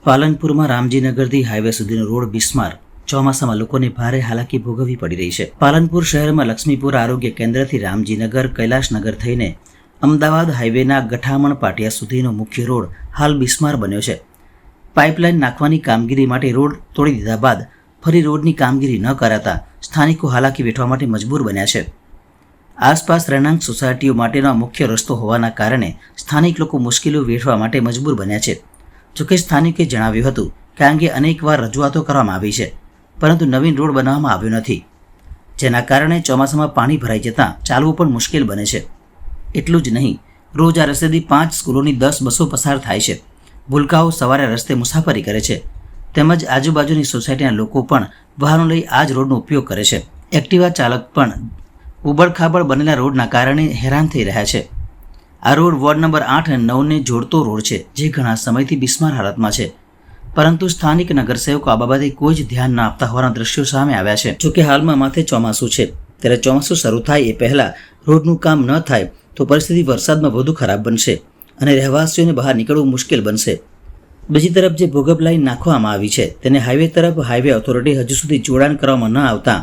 પાલનપુરમાં રામજીનગરથી highway સુધીનો road બિસ્માર. ચોમાસામાં લોકોને ભારે હાલાકી ભોગવવી પડી રહી છે. પાલનપુર શહેરમાં લક્ષ્મીપુર આરોગ્ય કેન્દ્રથી રામજીનગર કૈલાશનગર થઈને અમદાવાદ હાઈવેના ગઠામણ પાટિયા સુધીનો મુખ્ય રોડ હાલ બિસ્માર બન્યો છે. પાઇપલાઇન નાખવાની કામગીરી માટે રોડ તોડી દીધા બાદ ફરી રોડની કામગીરી ન કરાતા સ્થાનિકો હાલાકી વેઠવા માટે મજબૂર બન્યા છે. આસપાસ રહેણાંક સોસાયટીઓ માટેનો આ મુખ્ય રસ્તો હોવાના કારણે સ્થાનિક લોકો મુશ્કેલીઓ વેઠવા માટે મજબૂર બન્યા છે. જોકે સ્થાનિકોએ જણાવ્યું હતું કે આ અંગે અનેકવાર રજૂઆતો કરવામાં આવી છે, પરંતુ નવીન રોડ બનાવવામાં આવ્યો નથી, જેના કારણે ચોમાસામાં પાણી ભરાઈ જતાં ચાલવું પણ મુશ્કેલ બને છે. એટલું જ નહીં, રોજ આ રસ્તેથી 5 સ્કૂલોની 10 બસો પસાર થાય છે. ભૂલકાઓ સવારે રસ્તે મુસાફરી કરે છે, તેમજ આજુબાજુની સોસાયટીના લોકો પણ વાહનો લઈ આ જ રોડનો ઉપયોગ કરે છે. એક્ટિવા ચાલક પણ ઉબડખાબડ બનેલા રોડના કારણે હેરાન થઈ રહ્યા છે. આ રોડ વોર્ડ નંબર 8 અને 9ને જોડતો રોડ છે, જે ઘણા સમયથી બિસ્માર હાલતમાં છે, પરંતુ સ્થાનિક નગરસેવકો આ બાબતે કોઈ જ ધ્યાન ન આપતા હોવાના દ્રશ્યો સામે આવ્યા છે. જોકે હાલમાં માથે ચોમાસું છે, ત્યારે ચોમાસું શરૂ થાય એ પહેલાં રોડનું કામ ન થાય તો પરિસ્થિતિ વરસાદમાં વધુ ખરાબ બનશે અને રહેવાસીઓને બહાર નીકળવું મુશ્કેલ બનશે. બીજી તરફ જે ભૂગર્ભ લાઇન નાખવામાં આવી છે તેને હાઈવે તરફ હાઈવે ઓથોરિટી હજુ સુધી જોડાણ કરવામાં ન આવતા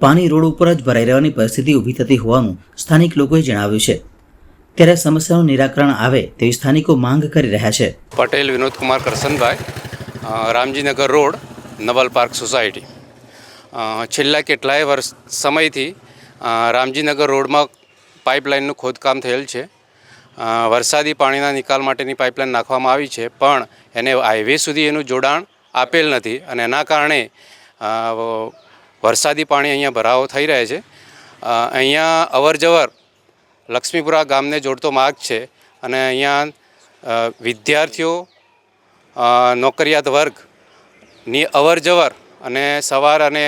પાણી રોડ ઉપર જ ભરાઈ રહેવાની પરિસ્થિતિ ઊભી થતી હોવાનું સ્થાનિક લોકોએ જણાવ્યું છે. ત્યારે સમસ્યાનું નિરાકરણ આવે તેવી સ્થાનિકો માંગ કરી રહ્યા છે. પટેલ વિનોદ કુમાર કરસનભાઈ, રામજીનગર રોડ, નવલ પાર્ક સોસાયટી. છેલ્લા કેટલાય સમયથી રામજીનગર રોડમાં પાઇપલાઇનનું ખોદકામ થયેલ છે. વરસાદી પાણીના નિકાલ માટેની પાઇપલાઇન નાખવામાં આવી છે, પણ એને હાઈવે સુધી એનું જોડાણ આપેલ નથી અને એના કારણે વરસાદી પાણી અહીંયા ભરાવો થઈ રહે છે. અહીંયા અવરજવર લક્ષ્મીપુરા ગામને જોડતો માર્ગ છે અને અહીંયા વિદ્યાર્થીઓ, નોકરિયાત વર્ગની અવરજવર અને સવાર અને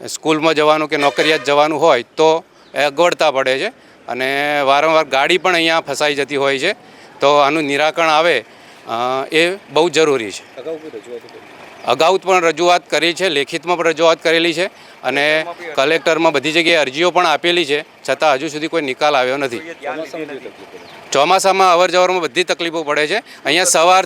સ્કૂલમાં જવાનું કે નોકરિયાત જવાનું હોય તો એ અગવડતા પડે છે અને વારંવાર ગાડી પણ અહીંયા ફસાઈ જતી હોય છે. તો આનું નિરાકરણ આવે એ બહુ જરૂરી છે. અગાઉ પણ રજૂઆત કરી છે, લેખિતમાં પણ રજૂઆત કરેલી છે અને કલેક્ટરમાં બધી જગ્યાએ અરજીઓ પણ આપેલી છે, છતાં હજુ સુધી કોઈ નિકાલ આવ્યો નથી. ચોમાસામાં અવરજવરમાં બધી તકલીફો પડે છે. અહીંયા સવાર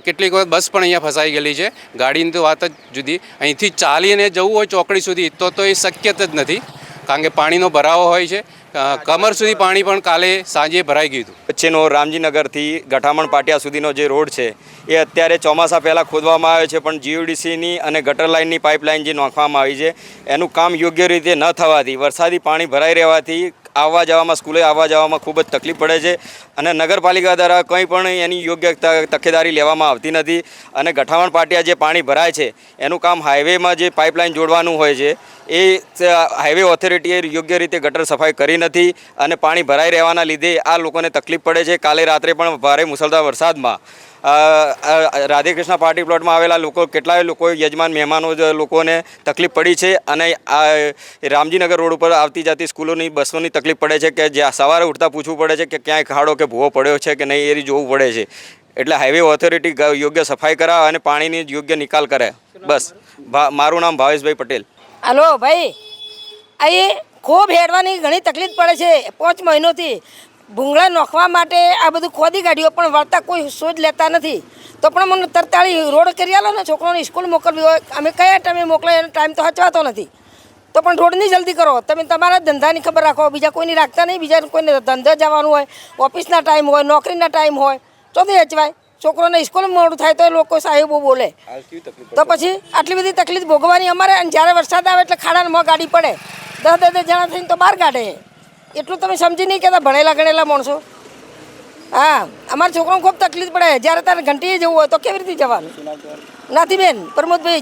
કેટલીક વખત બસ પણ અહીંયા ફસાઈ ગયેલી છે. ગાડીની તો વાત જ જુદી. અહીંથી ચાલીને જવું હોય ચોકડી સુધી તો એ શક્ય જ નથી, કારણ કે પાણીનો ભરાવો હોય છે. કમર સુધી પાણી પણ કાલે સાંજે ભરાઈ ગયું હતું. વચ્ચેનો રામજીનગરથી ગઠામણ પાટિયા સુધીનો જે રોડ છે એ અત્યારે ચોમાસા પહેલાં ખોદવામાં આવ્યો છે, પણ જીયુડીસીની અને ગટર લાઇનની પાઇપલાઇન જે નાખવામાં આવી છે એનું કામ યોગ્ય રીતે ન થવાથી વરસાદી પાણી ભરાઈ રહેવાથી આવવા જવામાં, સ્કૂલે આવવા જવામાં ખૂબ જ તકલીફ પડે છે અને નગરપાલિકા દ્વારા કંઈ પણ એની યોગ્ય તકેદારી લેવામાં આવતી નથી. અને ગઠામણ પાટિયા જે પાણી ભરાય છે એનું કામ હાઈવેમાં જે પાઇપલાઇન જોડવાનું હોય છે એ હાઈવે ઓથોરિટીએ યોગ્ય રીતે ગટર સફાઈ કરી નથી અને પાણી ભરાઈ રહેવાના લીધે આ લોકોને તકલીફ પડે છે. કાલે રાત્રે પણ ભારે મુસળધાર વરસાદમાં રાધેકૃષ્ણ પાર્ટી પ્લોટમાં આવેલા લોકો, કેટલાય લોકો, યજમાન મહેમાનો લોકોને તકલીફ પડી છે અને આ રામજીનગર રોડ ઉપર આવતી જતી સ્કૂલોની બસોની તકલીફ પડે છે કે જ્યાં સવારે ઉઠતા પૂછવું પડે છે કે ક્યાંય ખાડો કે ભૂવો પડ્યો છે કે નહીં, એ જોવું પડે છે. એટલે હાઈવે ઓથોરિટી યોગ્ય સફાઈ કરાવે અને પાણીની યોગ્ય નિકાલ કરે. બસ. મારું નામ ભાવેશભાઈ પટેલ. હલો ભાઈ, અહીં ખૂબ હેડવાની ઘણી તકલીફ પડે છે. 5 મહિનોથી ભૂંગળા નોખવા માટે આ બધું ખોદી કાઢ્યો, પણ વળતા કોઈ શોધ લેતા નથી. તો પણ મને તરતાળી રોડ કરી આલો ને, છોકરાઓને સ્કૂલ મોકલવી હોય, અમે કયા ટાઈમે મોકલાય એનો ટાઈમ તો હચવાતો નથી. તો પણ રોડની જલ્દી કરો. તમે તમારા ધંધાની ખબર રાખો, બીજા કોઈની રાખતા નહીં. બીજા કોઈને ધંધા જવાનું હોય, ઓફિસના ટાઈમ હોય, નોકરીના ટાઈમ હોય, તો તે હચવાય. છોકરોને સ્કૂલ મોડું થાય તો લોકો સાહેબો બોલે, તો પછી આટલી બધી તકલીફ ભોગવવાની અમારે. અને જ્યારે વરસાદ આવે એટલે ખાડામાં ગાડી પડે, 10 જણા થઈને તો બહાર કાઢે. એટલું તમે સમજી નહીં કહેતા ભણેલા ગણેલા માણસો. હા, અમારા છોકરાને ખૂબ તકલીફ પડે. જ્યારે તારે ઘંટીએ જવું હોય તો કેવી રીતે જવાનું? નથી બેન, પ્રમોદભાઈ